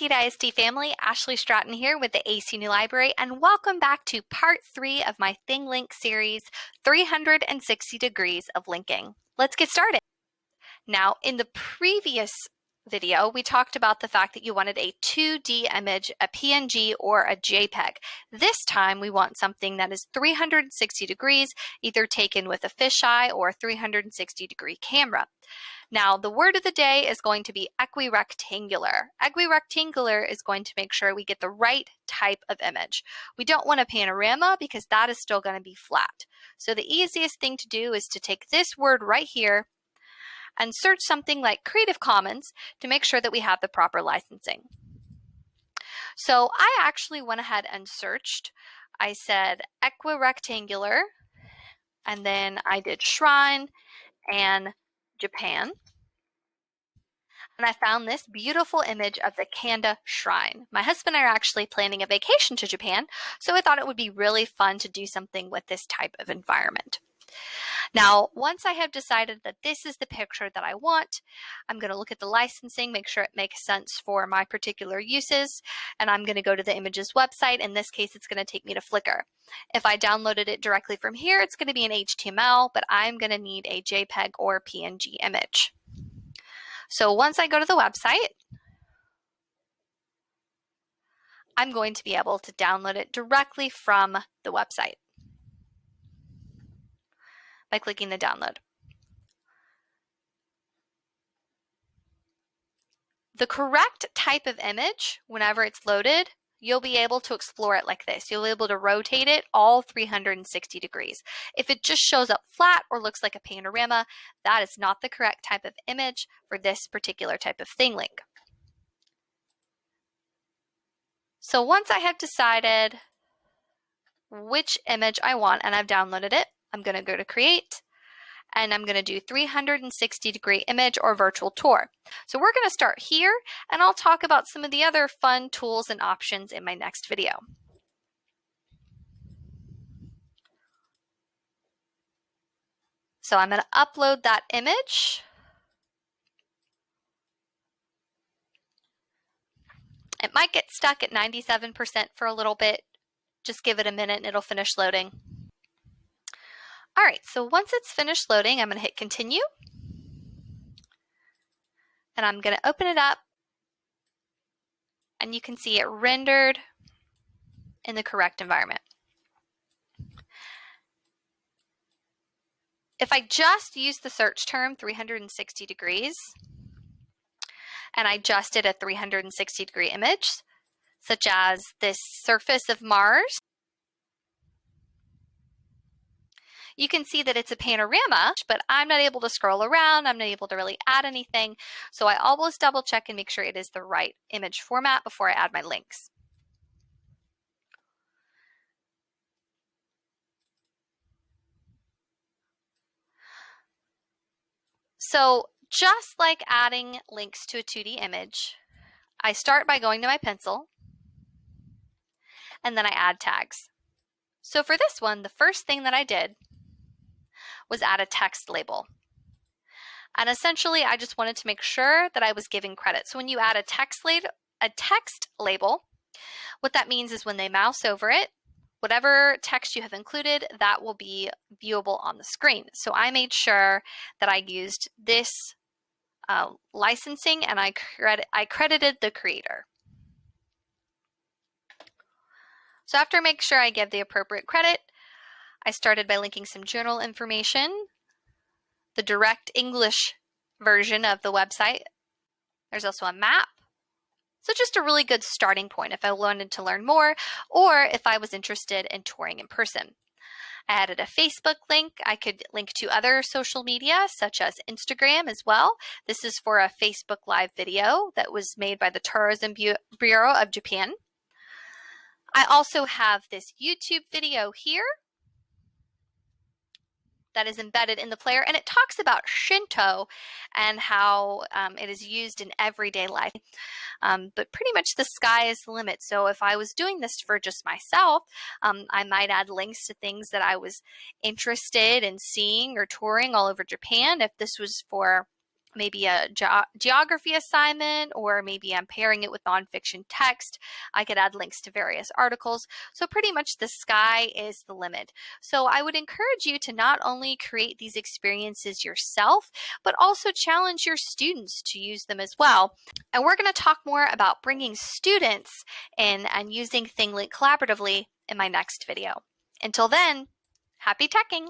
State ISD family, Ashley Stratton here with the AC New Library, and welcome back to part 3 of my ThingLink series, 360 Degrees of Linking. Let's get started. Now, in the previous video, we talked about the fact that you wanted a 2D image, a PNG, or a JPEG. This time, we want something that is 360 degrees, either taken with a fisheye or a 360-degree camera. Now, the word of the day is going to be equirectangular. Equirectangular is going to make sure we get the right type of image. We don't want a panorama because that is still going to be flat. So the easiest thing to do is to take this word right here and search something like Creative Commons to make sure that we have the proper licensing. So I actually went ahead and searched. I said equirectangular, and then I did shrine and Japan. And I found this beautiful image of the Kanda Shrine. My husband and I are actually planning a vacation to Japan, so I thought it would be really fun to do something with this type of environment. Now, once I have decided that this is the picture that I want, I'm going to look at the licensing, make sure it makes sense for my particular uses, and I'm going to go to the image's website. In this case, it's going to take me to Flickr. If I downloaded it directly from here, it's going to be an HTML, but I'm going to need a JPEG or PNG image. So once I go to the website, I'm going to be able to download it directly from the website by clicking the download. The correct type of image, whenever it's loaded, you'll be able to explore it like this. You'll be able to rotate it all 360 degrees. If it just shows up flat or looks like a panorama, that is not the correct type of image for this particular type of ThingLink. So once I have decided which image I want and I've downloaded it, I'm going to go to Create, and I'm going to do 360-degree image or virtual tour. So we're going to start here, and I'll talk about some of the other fun tools and options in my next video. So I'm going to upload that image. It might get stuck at 97% for a little bit. Just give it a minute and it'll finish loading. All right, so once it's finished loading, I'm going to hit continue. And I'm going to open it up. And you can see it rendered in the correct environment. If I just use the search term 360 degrees, and I just did a 360-degree image, such as this surface of Mars, you can see that it's a panorama, but I'm not able to scroll around. I'm not able to really add anything. So I always double check and make sure it is the right image format before I add my links. So just like adding links to a 2D image, I start by going to my pencil, and then I add tags. So for this one, the first thing that I did was add a text label. And essentially, I just wanted to make sure that I was giving credit. So when you add a text label, what that means is when they mouse over it, whatever text you have included, that will be viewable on the screen. So I made sure that I used this licensing, and I credited the creator. So after making sure I give the appropriate credit, I started by linking some journal information, the direct English version of the website. There's also a map. So just a really good starting point if I wanted to learn more or if I was interested in touring in person. I added a Facebook link. I could link to other social media such as Instagram as well. This is for a Facebook Live video that was made by the Tourism Bureau of Japan. I also have this YouTube video here that is embedded in the player, and it talks about Shinto and how it is used in everyday life. But pretty much the sky is the limit. So if I was doing this for just myself, I might add links to things that I was interested in seeing or touring all over Japan. If this was for maybe a geography assignment, or maybe I'm pairing it with nonfiction text. I could add links to various articles. So pretty much the sky is the limit. So I would encourage you to not only create these experiences yourself, but also challenge your students to use them as well. And we're going to talk more about bringing students in and using ThingLink collaboratively in my next video. Until then, happy teching!